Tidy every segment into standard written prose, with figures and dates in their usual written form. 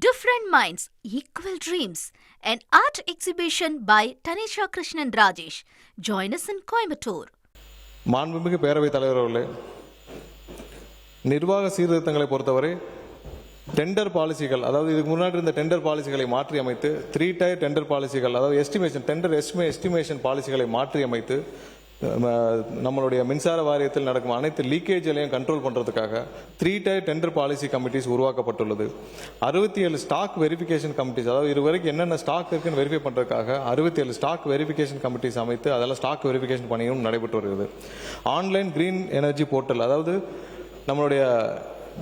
Different Minds, Equal Dreams, an art exhibition by Tanisha Krishnan Rajesh. Join us in Coimbatore. மாண்புமிகு பேரவைத் தலைவர் அவர்களே, நிர்வாக சீர்திருத்தங்களை பொறுத்தவரை டெண்டர் பாலிசிகள், அதாவது இதுக்கு முன்னாடி இருந்த டெண்டர் பாலிசிகளை மாற்றி அமைத்து 3 tier டெண்டர் பாலிசிகள், அதாவது எஸ்டிமேஷன் பாலிசிகளை மாற்றி அமைத்து நம்மளுடைய மின்சார வாரியத்தில் நடக்கும் அனைத்து லீக்கேஜ்களையும் கண்ட்ரோல் பண்ணுறதுக்காக 3 tier டெண்டர் பாலிசி கமிட்டிஸ் உருவாக்கப்பட்டுள்ளது. 67 ஸ்டாக் வெரிஃபிகேஷன் கமிட்டிஸ், அதாவது இதுவரைக்கும் என்னென்ன ஸ்டாக் இருக்குன்னு வெரிஃபை பண்ணுறதுக்காக 67 ஸ்டாக் வெரிஃபிகேஷன் கமிட்டிஸ் அமைத்து அதெல்லாம் ஸ்டாக் வெரிஃபிகேஷன் பணியும் நடைபெற்று வருகிறது. ஆன்லைன் கிரீன் எனர்ஜி போர்ட்டல், அதாவது நம்மளுடைய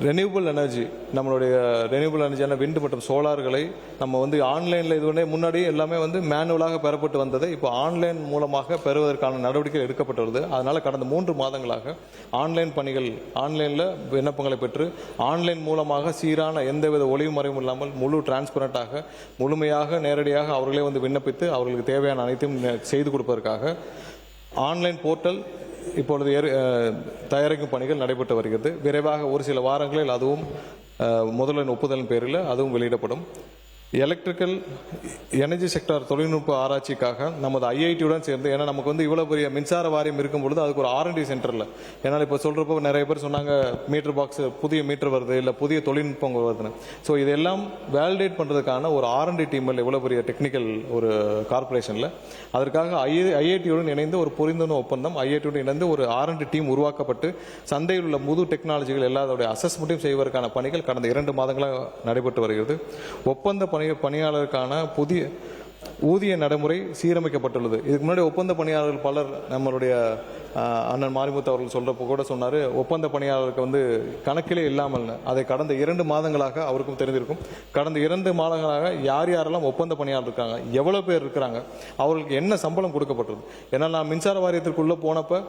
ரெனியூபிள் எனர்ஜியான விண்டு மற்றும் சோலார்களை நம்ம ஆன்லைனில் இது முன்னாடியே எல்லாமே மேனுவலாக பெறப்பட்டு வந்தது. இப்போ ஆன்லைன் மூலமாக பெறுவதற்கான நடவடிக்கை எடுக்கப்பட்டுள்ளது. அதனால் கடந்த 3 மாதங்களாக ஆன்லைனில் விண்ணப்பங்களை பெற்று ஆன்லைன் மூலமாக சீரான எந்தவித ஒளிவு மறைவும் இல்லாமல் முழு டிரான்ஸ்பரண்டாக முழுமையாக நேரடியாக அவர்களே விண்ணப்பித்து அவர்களுக்கு தேவையான அனைத்தையும் செய்து கொடுப்பதற்காக ஆன்லைன் போர்ட்டல் இப்பொழுது தயாரிக்கும் பணிகள் நடைபெற்று வருகிறது. விரைவாக ஒரு சில வாரங்களில் அதுவும் முதல்வரின் ஒப்புதலின் பேரில் அதுவும் வெளியிடப்படும். எலக்ட்ரிக்கல் எனர்ஜி செக்டார் தொழில்நுட்ப ஆராய்ச்சிக்காக நமது ஐஐடியுடன் சேர்ந்து, ஏன்னா நமக்கு இவ்வளோ பெரிய மின்சார வாரியம் இருக்கும் பொழுது அதுக்கு ஒரு R&D சென்டரில், ஏன்னால் இப்போ சொல்கிறப்போ நிறைய பேர் சொன்னாங்க மீட்டர் பாக்ஸ் புதிய மீட்டர் வருது, இல்லை புதிய தொழில்நுட்பம் வருதுன்னு. ஸோ இதெல்லாம் வேலிடேட் பண்ணுறதுக்கான ஒரு R&D டீமில் இவ்வளோ பெரிய டெக்னிக்கல் ஒரு கார்பரேஷனில் அதற்காக ஐஐடியுடன் இணைந்து ஒரு புரிந்துணர்வு ஒப்பந்தம், ஐஐடியுடன் இணைந்து ஒரு R&D டீம் உருவாக்கப்பட்டு சந்தையில் உள்ள புது டெக்னாலஜிகள் எல்லாத்தோடைய அசஸ்மெண்ட்டையும் செய்வதற்கான பணிகள் கடந்த 2 மாதங்களாக நடைபெற்று வருகிறது. ஒப்பந்த பணியாளருக்கான புதிய ஊதிய நடைமுறை சீரமைக்கப்பட்டுள்ளது. இதுக்கு முன்னாடி ஒப்பந்த பணியாளர்கள் பலர் நம்மளுடைய அண்ணன் மாரிமுத்து அவர்கள் சொல்றப்போ கூட சொன்னார், ஒப்பந்த பணியாளருக்கு கணக்கிலே இல்லாமல். அதை கடந்த 2 மாதங்களாக அவருக்கும் தெரிந்திருக்கும். கடந்த 2 மாதங்களாக யாரெல்லாம் ஒப்பந்த பணியாளர் இருக்காங்க, எவ்வளோ பேர் இருக்கிறாங்க, அவர்களுக்கு என்ன சம்பளம் கொடுக்கப்பட்டது. ஏன்னா நான் மின்சார வாரியத்திற்குள்ளே போனப்போ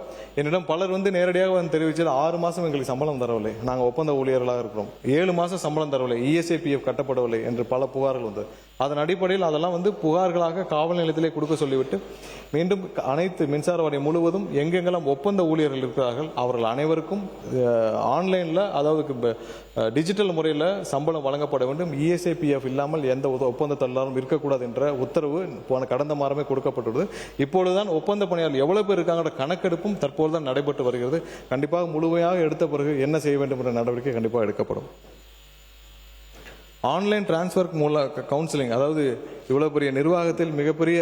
என்னிடம் பலர் நேரடியாக தெரிவித்தது 6 மாதம் எங்களுக்கு சம்பளம் தரவில்லை, நாங்கள் ஒப்பந்த ஊழியர்களாக இருக்கிறோம், 7 மாதம் சம்பளம் தரவில்லை, ESIPF கட்டப்படவில்லை என்று பல புகார்கள் வந்தது. அதன் அடிப்படையில் அதெல்லாம் புகார்களாக காவல் நிலையத்திலே கொடுக்க சொல்லிவிட்டு மீண்டும் அனைத்து மின்சார வாரியம் முழுவதும் எங்கெங்கெல்லாம் ஒப்பந்த ஊழியர்கள் இருக்கிறார்கள் அவர்கள் அனைவருக்கும் ஆன்லைனில், அதாவது டிஜிட்டல் முறையில் சம்பளம் வழங்கப்பட வேண்டும். ESIPF இல்லாமல் எந்த ஒப்பந்த தொழிலாளரும் இருக்கக்கூடாது என்ற உத்தரவு கடந்த மாதமே கொடுக்கப்பட்டுள்ளது. இப்பொழுதுதான் ஒப்பந்த பணியாளர் எவ்வளவு பேர் இருக்காங்க கணக்கெடுப்பும் தற்போதுதான் நடைபெற்று வருகிறது. கண்டிப்பாக முழுமையாக எடுத்த பிறகு என்ன செய்ய வேண்டும் என்ற நடவடிக்கை கண்டிப்பாக எடுக்கப்படும். ஆன்லைன் டிரான்ஸ்ஃபர் கவுன்சிலிங், அதாவது இவ்வளோ பெரிய நிர்வாகத்தில் மிகப்பெரிய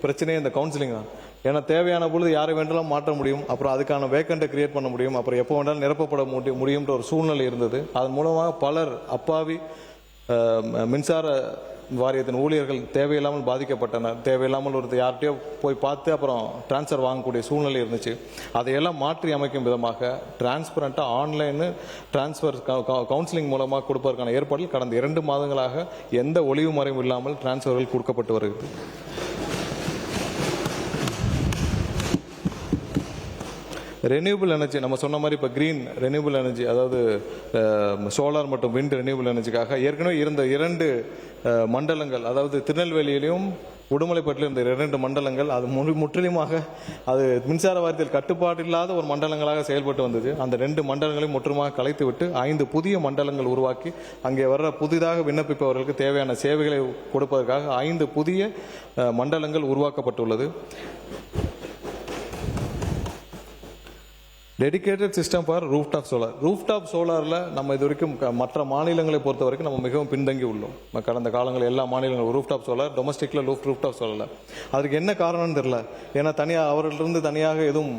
பிரச்சனையே இந்த கவுன்சிலிங் தான். ஏன்னா தேவையான பொழுது யாரை வேண்டாலும் மாற்ற முடியும், அப்புறம் அதுக்கான வேக்கண்ட்டை கிரியேட் பண்ண முடியும், அப்புறம் எப்போ வேண்டாலும் நிரப்பப்பட முடியும்ன்ற ஒரு சூழ்நிலை இருந்தது. அதன் மூலமாக பலர் அப்பாவி மின்சார வாரியத்தின் ஊழியர்கள் தேவையில்லாமல் பாதிக்கப்பட்டனர். தேவையில்லாமல் யார்கிட்டயோ போய் பார்த்து அப்புறம் டிரான்ஸ்ஃபர் வாங்கக்கூடிய சூழ்நிலை இருந்துச்சு. அதையெல்லாம் மாற்றி அமைக்கும் விதமாக டிரான்ஸ்பரண்டாக ஆன்லைனு டிரான்ஸ்ஃபர் கவுன்சிலிங் மூலமாக கொடுப்பதற்கான ஏற்பாடுகள் கடந்த 2 மாதங்களாக எந்த ஒளிவு மறைவும் இல்லாமல் டிரான்ஸ்ஃபர்கள் கொடுக்கப்பட்டு வருகிறது. ரெனியூபிள் எனர்ஜி, நம்ம சொன்ன மாதிரி இப்போ கிரீன் ரெனியூபிள் எனர்ஜி, அதாவது சோலார் மற்றும் விண்ட் ரெனியூபிள் எனர்ஜிக்காக ஏற்கனவே இருந்த 2 மண்டலங்கள், அதாவது திருநெல்வேலியிலையும் உடுமலைப்பட்டிலும் இருந்த 2 மண்டலங்கள், அது முற்றிலுமாக அது மின்சார வாரியத்தில் கட்டுப்பாடு இல்லாத ஒரு மண்டலங்களாக செயல்பட்டு வந்தது. அந்த 2 மண்டலங்களையும் முற்றுமாக கலைத்து விட்டு 5 புதிய மண்டலங்கள் உருவாக்கி அங்கே வர்ற புதிதாக விண்ணப்பிப்பவர்களுக்கு தேவையான சேவைகளை கொடுப்பதற்காக 5 புதிய மண்டலங்கள் உருவாக்கப்பட்டுள்ளது. டெடிகேட்டட் சிஸ்டம் ஃபார் ரூஃப்டாப் சோலாரில் நம்ம இது வரைக்கும் மற்ற மாநிலங்களை பொறுத்த வரைக்கும் நம்ம மிகவும் பின்தங்கி உள்ளோம். கடந்த காலங்களில் எல்லா மாநிலங்களும் ரூஃப்டாப் சோலார், டொமஸ்டிக்கில் ரூஃப்டாப் சோலார். அதுக்கு என்ன காரணம்னு தெரியல. ஏன்னா அவர்களிருந்து தனியாக எதுவும்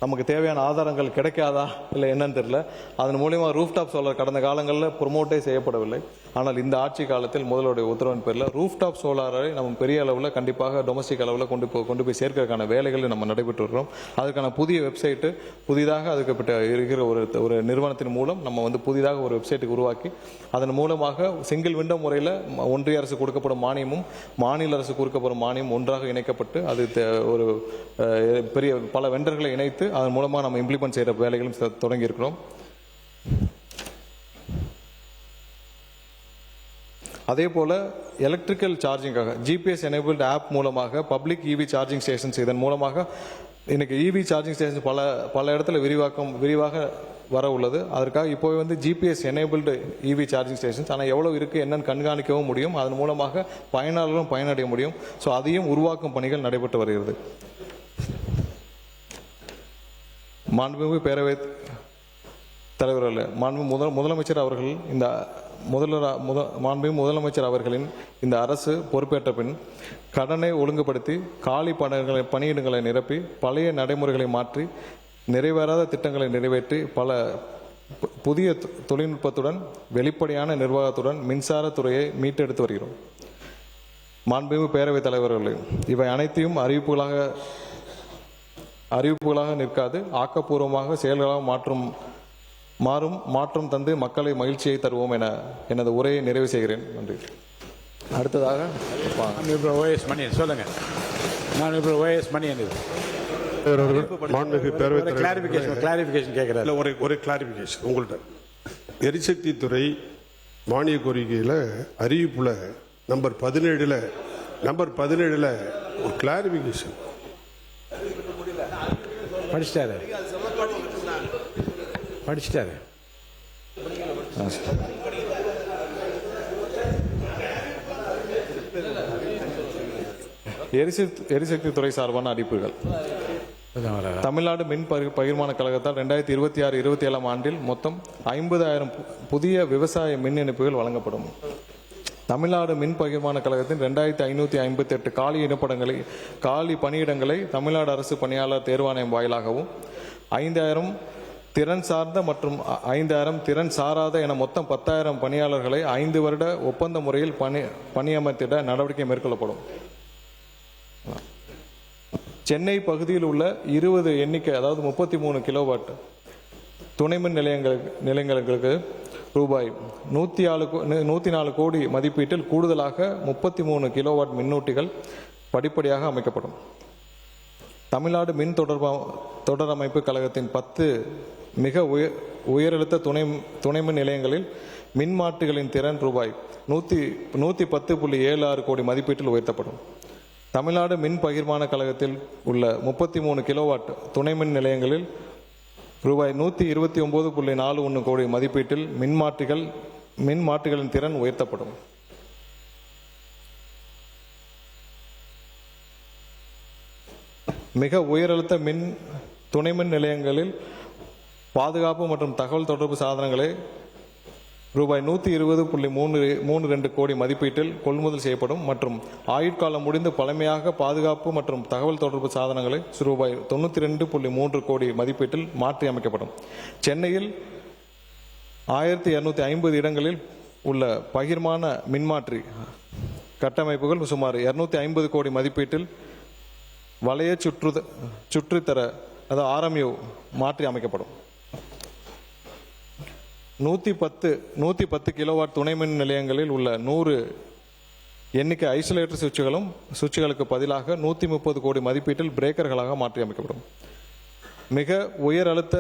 நமக்கு தேவையான ஆதாரங்கள் கிடைக்காதா இல்லை என்னன்னு தெரியல. அதன் மூலியமா ரூஃப்டாப் சோலார் கடந்த காலங்களில் ப்ரொமோட்டே செய்யப்படவில்லை. ஆனால் இந்த ஆட்சி காலத்தில் முதல்வருடைய உத்தரவின் பேரில் ரூஃப்டாப் சோலாரை நம்ம பெரிய அளவில் கண்டிப்பாக டொமஸ்டிக் அளவில் கொண்டு போய் சேர்க்கிறதுக்கான வேலைகள் நம்ம நடைபெற்று வருகிறோம். அதுக்கான புதிய வெப்சைட்டு புதிதாக அதுக்கு இருக்கிற ஒரு நிறுவனத்தின் மூலம் நம்ம புதிதாக ஒரு வெப்சைட்டுக்கு உருவாக்கி அதன் மூலமாக சிங்கிள் விண்டோ முறையில் ஒன்றிய அரசு கொடுக்கப்படும் மானியமும் மாநில அரசு கொடுக்கப்படும் மானியம் ஒன்றாக இணைக்கப்பட்டு அது ஒரு பெரிய பல வெண்டர்களை இணைத்து அதன் மூலமாக நம்ம இம்ப்ளிமெண்ட் செய்கிற வேலைகளும் தொடங்கி இருக்கிறோம். அதே போல எலக்ட்ரிக்கல் சார்ஜிங்காக GPS எனேபிள்டு ஆப் மூலமாக பப்ளிக் EV சார்ஜிங் ஸ்டேஷன்ஸ், இதன் மூலமாக இன்னைக்கு இவி சார்ஜிங் ஸ்டேஷன் பல இடத்துல விரிவாக வர உள்ளது. அதற்காக இப்போ வந்து GPS enabled EV charging stations, ஆனால் எவ்வளோ இருக்குது என்னன்னு கண்காணிக்கவும் முடியும். அதன் மூலமாக பயனாளர்களும் பயனடைய முடியும். ஸோ அதையும் உருவாக்கும் பணிகள் நடைபெற்று வருகிறது. மாண்புமிகு பேரவைத் தலைவர்கள், முதலமைச்சர் அவர்கள் மாண்புமிகு முதலமைச்சர் அவர்களின் இந்த அரசு பொறுப்பேற்ற பின் கடனை ஒழுங்குபடுத்தி காலி பணியிடங்களை நிரப்பி பழைய நடைமுறைகளை மாற்றி நிறைவேறாத திட்டங்களை நிறைவேற்றி பல புதிய தொழில்நுட்பத்துடன் வெளிப்படையான நிர்வாகத்துடன் மின்சாரத்துறையை மீட்டெடுத்து வருகிறோம். மாண்புமிகு பேரவைத் தலைவர்களே, இவை அனைத்தையும் அறிவிப்புகளாக நிற்காது, ஆக்கப்பூர்வமாக செயல்களாக மாற்றம் தந்து மக்களை மகிழ்ச்சியை தருவோம் என எனது உரையை நிறைவு செய்கிறேன். நன்றி. அடுத்ததாக சொல்லுங்க. கிளாரிபிகேஷன் கேட்கிறேன். ஒரு கிளாரிபிகேஷன் உங்கள்கிட்ட. எரிசக்தி துறை மானிய கோரிக்கையில் அறிவிப்புல நம்பர் 17 ஒரு கிளாரிபிகேஷன் படிச்சிட்டாரு. எரிசக்தி துறை சார்பான அறிவிப்புகள். தமிழ்நாடு மின் பகிர்மான கழகத்தால் 2026-27 ஆண்டில் மொத்தம் 50,000 புதிய விவசாய மின் இணைப்புகள் வழங்கப்படும். தமிழ்நாடு மின் பகிர்மான கழகத்தின் 2558 காலி பணியிடங்களை தமிழ்நாடு அரசு பணியாளர் தேர்வாணையம் வாயிலாகவும் 5,000 திறன் சார்ந்த மற்றும் 5,000 திறன் சாராத என மொத்தம் 10,000 பணியாளர்களை 5 வருட ஒப்பந்த முறையில் பணியமர்த்திட நடவடிக்கை மேற்கொள்ளப்படும். சென்னை பகுதியில் உள்ள 20 எண்ணிக்கை, அதாவது 33 கிலோவாட் துணைமின் நிலையங்களுக்கு ரூபாய் 104 கோடி மதிப்பீட்டில் கூடுதலாக 33 கிலோவாட் மின்னூட்டிகள் படிப்படியாக அமைக்கப்படும். தமிழ்நாடு மின் தொடரமைப்பு கழகத்தின் 10 மிக உயரழுத்த துணைமின் நிலையங்களில் மின்மாற்றிகளின் திறன் ரூபாய் 110.76 கோடி மதிப்பீட்டில் உயர்த்தப்படும். தமிழ்நாடு மின் பகிர்மான கழகத்தில் உள்ள 33 கிலோவாட் துணைமின் நிலையங்களில் ரூபாய் 129.41 கோடி மதிப்பீட்டில் மின்மாற்றிகளின் திறன் உயர்த்தப்படும். மிக உயரழுத்த துணைமின் நிலையங்களில் பாதுகாப்பு மற்றும் தகவல் தொடர்பு சாதனங்களை ரூபாய் 120.32 கோடி மதிப்பீட்டில் கொள்முதல் செய்யப்படும் மற்றும் ஆயுட்காலம் முடிந்து பழமையாக பாதுகாப்பு மற்றும் தகவல் தொடர்பு சாதனங்களை ரூபாய் 92.3 கோடி மதிப்பீட்டில் மாற்றி அமைக்கப்படும். சென்னையில் 1250 இடங்களில் உள்ள பகிர்மான மின்மாற்றி கட்டமைப்புகள் சுமார் 250 கோடி மதிப்பீட்டில் வளைய சுற்றுத்தர, அதாவது RMU மாற்றி அமைக்கப்படும். 110 கிலோவாட் துணைமின் நிலையங்களில் உள்ள 100 எண்ணிக்கை ஐசோலேட்டர் சுவிட்சுகளுக்கு பதிலாக 130 கோடி மதிப்பீட்டில் பிரேக்கர்களாக மாற்றி அமைக்கப்படும். மிக உயர் அழுத்த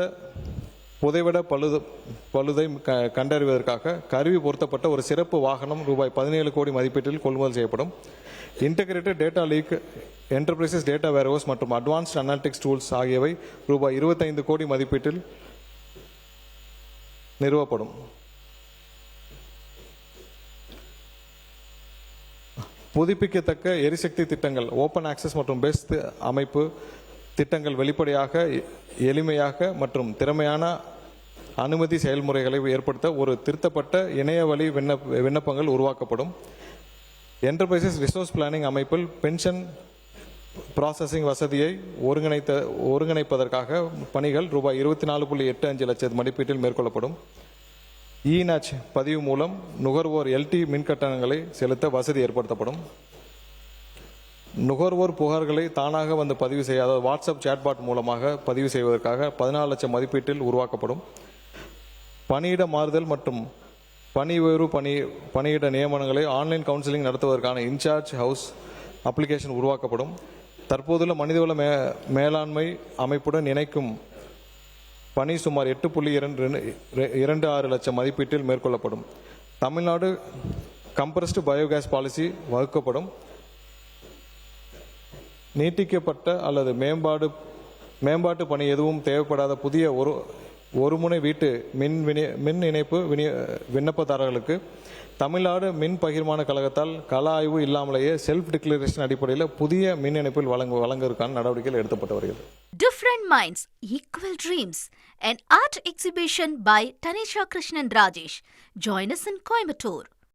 புதைவிட பழுதை கண்டறிவதற்காக கருவி பொருத்தப்பட்ட ஒரு சிறப்பு வாகனம் ரூபாய் 17 கோடி மதிப்பீட்டில் கொள்முதல் செய்யப்படும். Integrated data lake enterprises data warehouse மற்றும் அட்வான்ஸ்ட் அனாலிட்டிக்ஸ் டூல்ஸ் ஆகியவை ரூபாய் 25 கோடி மதிப்பீட்டில் நிறுவப்படும். புதுப்பிக்கத்தக்க எரிசக்தி திட்டங்கள், ஓப்பன் ஆக்சஸ் மற்றும் பெஸ்ட் அமைப்பு திட்டங்கள் வெளிப்படையாக, எளிமையாக மற்றும் திறமையான அனுமதி செயல்முறைகளை ஏற்படுத்த ஒரு திருத்தப்பட்ட இணையவழி விண்ணப்பங்கள் உருவாக்கப்படும். என்டர்பிரைசஸ் ரிசோர்ஸ் பிளானிங் அமைப்பில் பென்ஷன் ப்ராசஸிங் வசதியை ஒருங்கிணைப்பதற்காக பணிகள் ரூபாய் 24.85 லட்சம் மதிப்பீட்டில் மேற்கொள்ளப்படும். இநாச் பதிவு மூலம் நுகர்வோர் LT மின் கட்டணங்களை செலுத்த வசதி ஏற்படுத்தப்படும். நுகர்வோர் புகார்களை தானாக வந்து பதிவு செய்ய, அதாவது வாட்ஸ்அப் சேட்பாட் மூலமாக பதிவு செய்வதற்காக 14 லட்சம் மதிப்பீட்டில் உருவாக்கப்படும். பணியிட மாறுதல் மற்றும் பணியிட நியமனங்களை ஆன்லைன் கவுன்சிலிங் நடத்துவதற்கான இன்சார்ஜ் ஹவுஸ் அப்ளிகேஷன் உருவாக்கப்படும். தற்போதுள்ள மனிதவள மேலாண்மை அமைப்புடன் இணைக்கும் பணி சுமார் 8.26 லட்சம் மதிப்பீட்டில் மேற்கொள்ளப்படும். தமிழ்நாடு கம்ப்ரஸ்டு பயோகேஸ் பாலிசி வகுக்கப்படும். நீட்டிக்கப்பட்ட அல்லது மேம்பாட்டு பணி எதுவும் தேவைப்படாத புதிய ஒருமுனை வீட்டு மின் இணைப்பு விண்ணப்பதாரர்களுக்கு தமிழ்நாடு மின் பகிர்மான கழகத்தால் கள ஆய்வு இல்லாமலேயே செல்ஃப் டிக்ளரேஷன் அடிப்படையில் புதிய மின் இணைப்பில் வழங்குவதற்கான நடவடிக்கைகள் எடுக்கப்பட்டு வருகிறது. Different Minds, Equal Dreams, an art exhibition by Tanisha Krishnan Rajesh. Join us in Coimbatore.